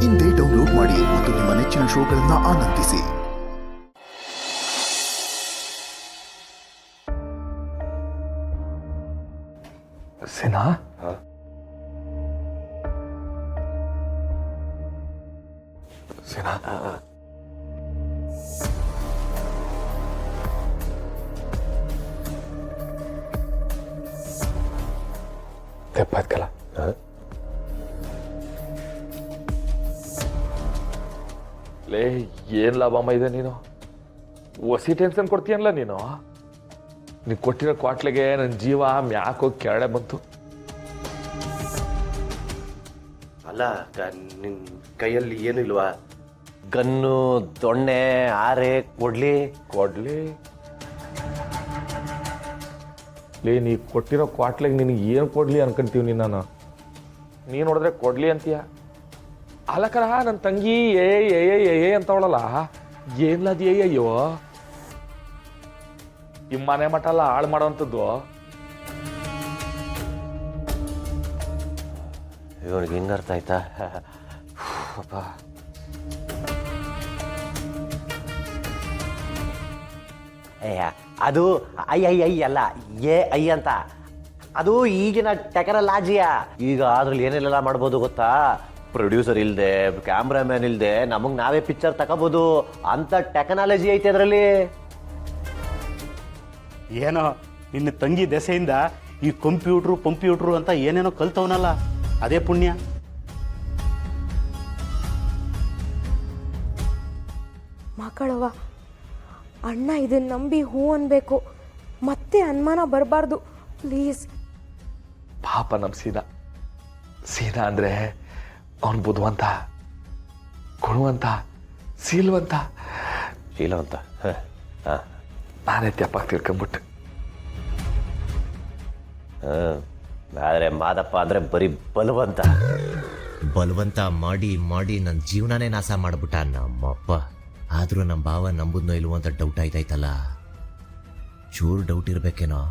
ಇಂದೇ ಡೌನ್ಲೋಡ್ ಮಾಡಿ ಮತ್ತು ನಿಮ್ಮ ನೆಚ್ಚಿನ ಶೋಗಳನ್ನು ಆನಂದಿಸಿ. ಸೇನಾ, ಸೇನಾ, ತೆಪ್ಪಾಯ್ತಲ್ಲ. ಲೇ, ಏನ್ ಲಾಭಮ್ಮ ಇದೆ ನೀನು? ಹೊಸಿ ಟೆನ್ಷನ್ ಕೊಡ್ತೀಯಲ್ಲ ನೀನು ಕೊಟ್ಟಿರೋ ಕ್ವಾಟ್ಲೆಗೆ ನನ್ನ ಜೀವ ಮ್ಯಾಕೋಗಿ ಕೆಳಗಡೆ ಬಂತು. ಅಲ್ಲ, ನಿನ್ ಕೈಯಲ್ಲಿ ಏನು ಇಲ್ವಾ? ಗನ್ನು, ದೊಣ್ಣೆ, ಆರೆ, ಕೊಡ್ಲಿ ಲೇ, ನೀ ಕೊಟ್ಟಿರೋ ಕ್ವಾಟ್ಲೆಗೆ ನಿನಗೆ ಏನು ಕೊಡ್ಲಿ ಅನ್ಕೊಂತೀವಿ ನಾನು. ನೀನು ನೋಡಿದ್ರೆ ಕೊಡ್ಲಿ ಅಂತೀಯ. ಅಲ್ಲಕರ ನನ್ನ ತಂಗಿ ಏ ಅಂತವಳಲ್ಲ, ಏನ್ಲದ ಅಯ್ಯೋ ಈ ಮನೆ ಮಠ ಎಲ್ಲ ಹಾಳು ಮಾಡೋವಂಥದ್ದು. ಇವನಿಗೆ ಹೆಂಗ ಅರ್ಥ ಆಯ್ತಾ? ಅದು ಐ ಅಲ್ಲ, ಐ ಅಂತ. ಅದು ಈಗಿನ ಟೆಕ್ನಾಲಜಿಯ. ಈಗ ಅದ್ರಲ್ಲಿ ಏನೆಲ್ಲ ಮಾಡ್ಬೋದು ಗೊತ್ತಾ? ಪ್ರೊಡ್ಯೂಸರ್ ಇಲ್ದೆ, ಕ್ಯಾಮ್ರಾಮ್ಯಾನ್ ಇಲ್ದೆ ನಮಗ್ ನಾವೇ ಪಿಕ್ಚರ್ ತಗೋಬಹುದು ಅಂತ ಟೆಕ್ನಾಲಜಿ ಐತೆ ಅದರಲ್ಲಿ. ಏನೋ ನಿನ್ನ ತಂಗಿ ದೆಸೆಯಿಂದ ಈ ಕಂಪ್ಯೂಟ್ರು ಅಂತ ಏನೇನೋ ಕಲ್ತವನಲ್ಲ, ಅದೇ ಪುಣ್ಯ. ಮಕ್ಕಳವ, ಅಣ್ಣ ಇದನ್ನ ನಂಬಿ ಹೂ ಅನ್ಬೇಕು, ಮತ್ತೆ ಅನುಮಾನ ಬರಬಾರ್ದು ಪ್ಲೀಸ್. ಪಾಪ ನಮ್ಮ ಸೀನಾ ಅಂದ್ರೆ ಅವನು ಬುದ್ಧಿವಂತ, ಗುಣವಂತ, ಶೀಲವಂತ. ನಾನೇ ತೆಪ್ಪಾಗಿ ತಿಳ್ಕೊಂಬಿಟ್ಟು. ಆದ್ರೆ ಮಾದಪ್ಪ ಅಂದ್ರೆ ಬರೀ ಬಲವಂತ ಮಾಡಿ ಮಾಡಿ ನನ್ನ ಜೀವನನೇ ನಾಶ ಮಾಡ್ಬಿಟ್ಟ ನಮ್ಮಪ್ಪ. ಆದ್ರೂ ನಮ್ಮ ಭಾವ ನಂಬುದ್ನೋ ಇಲ್ವೋ ಅಂತ ಡೌಟ್ ಆಯ್ತಾಯ್ತಲ್ಲ. ಚೂರು ಡೌಟ್ ಇರ್ಬೇಕೇನೋ,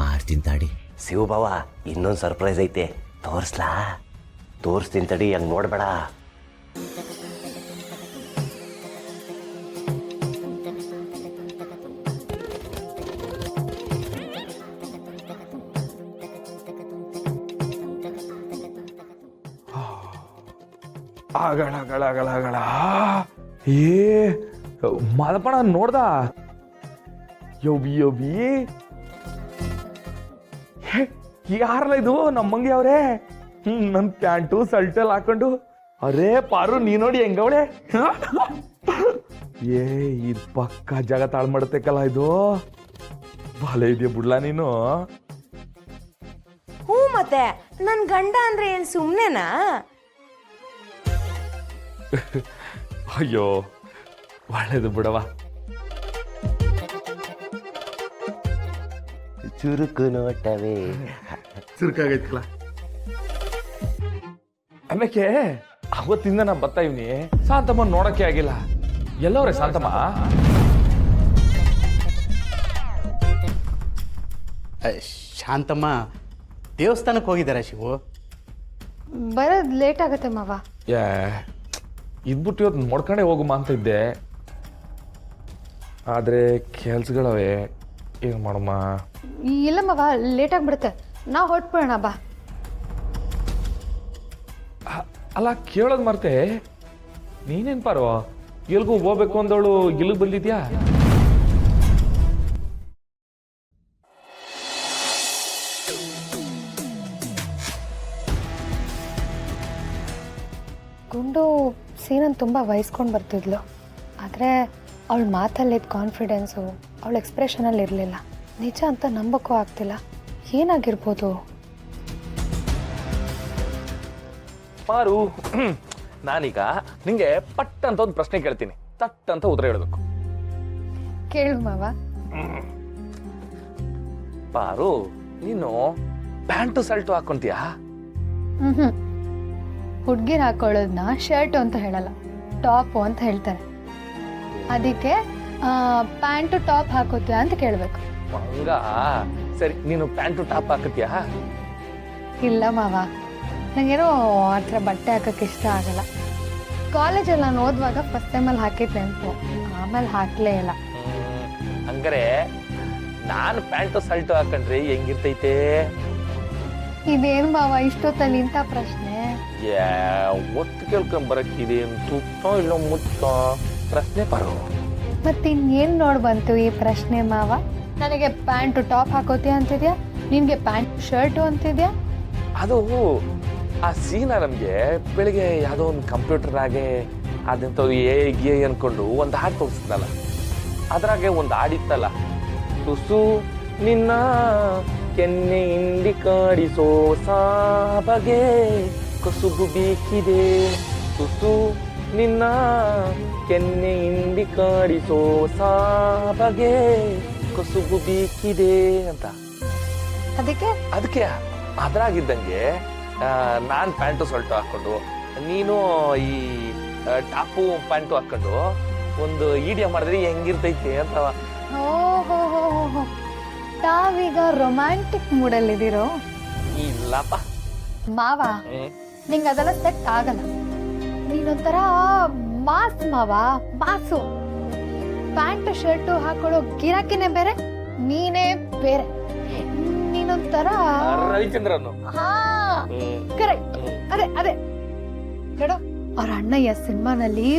ಮಾಡ್ತೀನಿ ತಾಡಿ. ಶಿವಭಾವ, ಇನ್ನೊಂದು ಸರ್ಪ್ರೈಸ್ ಐತೆ, ತೋರಿಸ್ತೀನಿ ತಡಿ, ಹಂಗೆ ನೋಡ್ಬೇಡ. ಆಗಳ ಏ ಮಾದಪ್ಪಣ ನೋಡ್ದ? ಯೋಬಿ ಯಾರಲ್ಲ ಇದು? ನಮ್ಮಂಗೆ ಅವ್ರೆ ನನ್ ಪ್ಯಾಂಟು ಸಲ್ಟಲ್ ಹಾಕೊಂಡು. ಅರೇ ಪಾರು, ನೀ ನೋಡಿ ಹೆಂಗವಳೆ. ಇದು ಪಕ್ಕ ಜಾಗ ತಾಳ್ ಮಾಡತಕ್ಕಲ್ಲ ಇದು. ಬಾಲೆ ಇದೆಯಾ ಬುಡ್ಲಾ ನೀನು? ಹ್ಞೂ, ಮತ್ತೆ ನನ್ ಗಂಡ ಅಂದ್ರೆ ಏನ್ ಸುಮ್ನೆನಾ? ಅಯ್ಯೋ, ಒಳ್ಳೇದು ಬಿಡವ. ಚುರುಕು ನೋಟವೇ ಚುರುಕಾಗೈತಲ್ಲ. ಆಮೇಲೆ ಅವತ್ತಿಂದ ನಾ ಬರ್ತಾ ಇವ್ನಿ, ಶಾಂತಮ್ಮ ನೋಡಕ್ಕೆ ಆಗಿಲ್ಲ. ಎಲ್ಲವ್ರೆ ಶಾಂತಮ್ಮ? ಶಾಂತಮ್ಮ ದೇವಸ್ಥಾನಕ್ಕೆ ಹೋಗಿದ್ದಾರೆ ಶಿವು. ಬರೋದು ಲೇಟ್ ಆಗತ್ತೆ ಮಾವ. ಇದ್ಬಿಟ್ಟು ಇವತ್ತು ನೋಡ್ಕೊಂಡೆ ಹೋಗುಮ ಅಂತ ಇದ್ದೆ, ಆದ್ರೆ ಕೆಲ್ಸಗಳವೆ, ಏನ್ ಮಾಡಮ್ಮ? ಇಲ್ಲ ಮಾವ, ಲೇಟ್ ಆಗ್ಬಿಡುತ್ತೆ, ನಾವು ಹೊರಟ್ಬಿಡೋಣ ಬಾ. ಅಲ್ಲ, ಕೇಳೋದು ಮರ್ತೆ, ನೀನೇನ್ ಪಾರೋ ಎಲ್ಗೂ ಹೋಗ್ಬೇಕು ಅಂದವಳು ಇಲ್ಲಿಗೆ ಬಂದಿದ್ಯಾ? ಗುಂಡು ಸೀನನ್ ತುಂಬ ವಹಿಸ್ಕೊಂಡು ಬರ್ತಿದ್ಲು, ಆದರೆ ಅವಳ ಮಾತಲ್ಲಿದ್ದ ಕಾನ್ಫಿಡೆನ್ಸು ಅವಳ ಎಕ್ಸ್ಪ್ರೆಷನಲ್ಲಿ ಇರಲಿಲ್ಲ. ನಿಜ ಅಂತ ನಂಬಕ್ಕೂ ಆಗ್ತಿಲ್ಲ. ಏನಾಗಿರ್ಬೋದು? ಪಾರು, ನಾನೀಗ ನಿಂಗೆ ಪಟ್ ಅಂತ ಒಂದು ಪ್ರಶ್ನೆ ಕೇಳ್ತೀನಿ, ತಟ್ ಅಂತ ಉತ್ತರ ಹೇಳಬೇಕು. ಕೇಳು ಮಾವ. ಪಾರು, ನೀನು ಪ್ಯಾಂಟು ಸಲ್ಟು ಹಾಕೊಂತೀಯಾ? ಹುಡ್ಗಿರ್ ಹಾಕೊಳ್ಳೋದನ್ನ ಶರ್ಟು ಅಂತ ಹೇಳಲ್ಲ, ಟಾಪು ಅಂತ ಹೇಳ್ತಾರೆ. ಅದಕ್ಕೆ ಪ್ಯಾಂಟು ಟಾಪ್ ಹಾಕೋತೀಯಾ ಅಂತ ಕೇಳಬೇಕು. ಹಂಗ ಸರಿ, ನೀನು ಪ್ಯಾಂಟು ಟಾಪ್ ಹಾಕತ್ಯಾ? ಇಲ್ಲ ಮಾವ, ನಂಗೇನೋ ಆ ಥರ ಬಟ್ಟೆ ಹಾಕಕ್ಕೆ ಇಷ್ಟ ಆಗಲ್ಲ. ಕಾಲೇಜಲ್ಲಿ ನಾನು ಓದುವಾಗ ಫಸ್ಟ್ ಟೈಮಲ್ಲಿ ಹಾಕಿದ್ದೆ ಅಂತ ಆಮೇಲೆ ಹಾಕ್ಲೇ ಇಲ್ಲ. ಹಂಗಾರೆ ನಾನು ಪ್ಯಾಂಟು ಶರ್ಟು ಹಾಕೊಂಡ್ರೆ ಹೆಂಗಿರ್ತೈತೆ? ಇದೇನು ಮಾವ ಇಷ್ಟೊತ್ತಲ್ಲಿ ಇಂಥ ಪ್ರಶ್ನೆ? ಒತ್ತು ಕೇಳ್ಕೊಂಡ್ ಬರಕ್ಕಿದೆ ತುತ್ತೋ ಇಲ್ಲ ಮುತ್ತೋ ಪ್ರಶ್ನೆ ಬರೋ. ಮತ್ತಿನ್ನೇನು ನೋಡ್ ಬಂತು ಈ ಪ್ರಶ್ನೆ ಮಾವ? ನನಗೆ ಪ್ಯಾಂಟು ಟಾಪ್ ಹಾಕೋತೀಯ ಅಂತಿದ್ಯಾ, ನಿನ್ಗೆ ಪ್ಯಾಂಟ್ ಶರ್ಟು ಅಂತಿದ್ಯಾ? ಅದು ಆ ಸೀನ ನಮ್ಗೆ ಬೆಳಿಗ್ಗೆ ಯಾವುದೋ ಒಂದು ಕಂಪ್ಯೂಟರ್ನಾಗೆ ಅದಂಥದ್ದು ಏ ಅನ್ಕೊಂಡು ಒಂದು ಹಾಡು ತೋರಿಸಿದ್ನಲ್ಲ, ಅದ್ರಾಗೆ ಒಂದು ಹಾಡಿತ್ತಲ್ಲ, ತುಸು ನಿನ್ನ ಕೆನ್ನೆ ಹಿಂಡಿ ಕಾಡಿಸೋ ಸಾಬಗೆ ಕಸುಬು ಬೇಕಿದೆ, ತುಸು ನಿನ್ನ ಕೆನ್ನೆ ಹಿಂಡಿ ಕಾಡಿಸೋ ಸಾಬಗೆ ಕಸುಬು ಬೇಕಿದೆ ಅಂತ. ಅದಕ್ಕೆ ಅದ್ರಾಗಿದ್ದಂಗೆ ನಾನು ಪ್ಯಾಂಟು ಶರ್ಟು ಹಾಕೊಂಡು ನೀನು ಈ ಟಾಪು ಪ್ಯಾಂಟು ಹಾಕೊಂಡು ಒಂದು ಈಡಿಯೋ ಮಾಡಿದ್ರೆ ಹೆಂಗಿರ್ತೈತೆ ಅಂತ. ಓಹೋ, ತಾವೀಗ ರೊಮ್ಯಾಂಟಿಕ್ ಮೂಡಲ್ಲಿದ್ದೀರೋ? ಇಲ್ಲಪ್ಪ ಮಾವ, ನಿಂಗೆ ಅದೆಲ್ಲ ಸೆಟ್ ಆಗಲ್ಲ. ನೀನೊಂಥರ ಮಾಸ್ ಮಾವ, ಮಾಸು. ಪ್ಯಾಂಟ್ ಶರ್ಟು ಹಾಕೊಳ್ಳೋ ಗಿರಾಕಿನೇ ಬೇರೆ, ನೀನೇ ಬೇರೆ. ನೀನೊಂಥರ ರವಿಚಂದ್ರನ್. ಹಾ ಕರೆಕ್ಟ್, ಅದೇ ನೋಡು, ಅವ್ರ ಅಣ್ಣಯ್ಯ ಸಿನಿಮಾನಲ್ಲಿ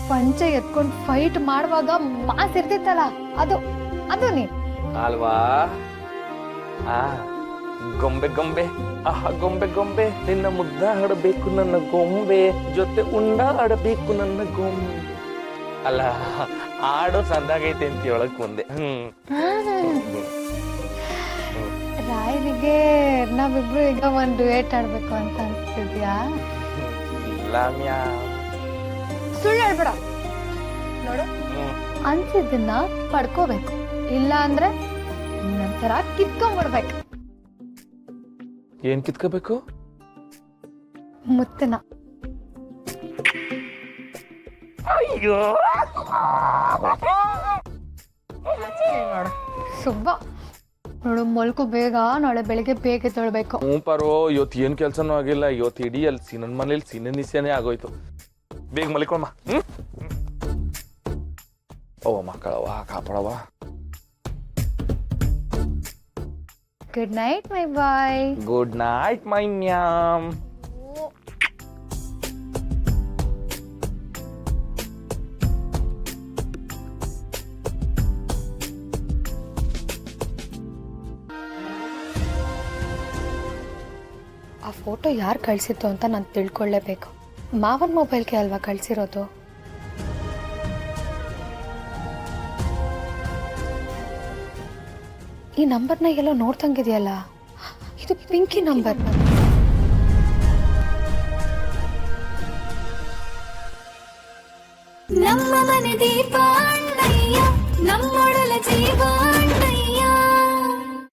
ಪಂಚೆ ಎತ್ಕೊಂಡು ಫೈಟ್ ಮಾಡುವಾಗ ಮಾಸ್ ಇರ್ತಿತ್ತಲ್ಲ, ಅದು ನೀನ್ ಅಲ್ವಾ? ಗೊಂಬೆ ಗೊಂಬೆ, ಗೊಂಬೆ ಗೊಂಬೆ, ನಿನ್ನ ಮುದ್ದ ಆಡಬೇಕು ನನ್ನ ಗೊಂಬೆ, ಜೊತೆ ಉಂಡಾಡಬೇಕು ನನ್ನ ಗೊಂಬೆ. ಅಲ್ಲ, ಆಡೋ ಸಂದಾಗೈತೆ ಅಂತ ಹೇಳಕ್ ಮುಂದೆ. ರಾಯನಿಗೆ ನಾವಿಬ್ರು ಈಗ ಒಂದು ಡ್ಯುಯೆಟ್ ಆಡ್ಬೇಕು ಅಂತ ಅನ್ಸ್ತಿದ್ಯಾ? ಇಲ್ಲ ಮ್ಯಾ. ಸುಳ್ಳು ಹೇಳ್ಬೇಡ. ನೋಡು, ಅನ್ಸಿದ್ದನ್ನ ಪಡ್ಕೋಬೇಕು, ಇಲ್ಲ ಅಂದ್ರೆ ನಂತರ ಕಿತ್ಕೊಂಡ್ಬಿಡ್ಬೇಕು. ಏನ್ ಕಿತ್ಕೋಬೇಕು? ಮುತ್ತನ. ಅಯ್ಯೋ ಸುಬ್ಬ ನೋಡು, ಮಲ್ಕು ಬೇಗ, ನಾಳೆ ಬೆಳಿಗ್ಗೆ ಬೇಗ ತೊಳ್ಬೇಕು. ಪರೋ, ಇವತ್ತು ಏನ್ ಕೆಲ್ಸನೂ ಆಗಿಲ್ಲ. ಇವತ್ತು ಇಡೀ ಅಲ್ಲಿ ಸೀನನ್ ಮನೇಲಿ ಸೀನನಿಸ್ಯನೇ ಆಗೋಯ್ತು. ಬೇಗ ಮಲಿಕೊಮ್ಮ. ಓ ಮಕ್ಕಳವ, ಕಾಪಾಡವ. ಗುಡ್ ನೈಟ್ ಮೈ ಬಾಯ್. ಗುಡ್ ನೈಟ್ ಮೈ ಮ್ಯಾಮ್. ಆ ಫೋಟೋ ಯಾರು ಕಳಿಸಿತ್ತು ಅಂತ ನಾನು ತಿಳ್ಕೊಳ್ಳೇಬೇಕು. ಮಾವನ ಮೊಬೈಲ್ಗೆ ಅಲ್ವಾ ಕಳಿಸಿರೋದು? ಈ ನಂಬರ್ನ ಎಲ್ಲೋ ನೋಡ್ತಂಗಿದೆಯಲ್ಲ, ಇದು ಪಿಂಕಿ ನಂಬರ್. ನಮ್ಮ ಮನೆ ದೀಪ ಅಣ್ಣಯ್ಯ, ನಮ್ಮೊಡಲ ಜೀವ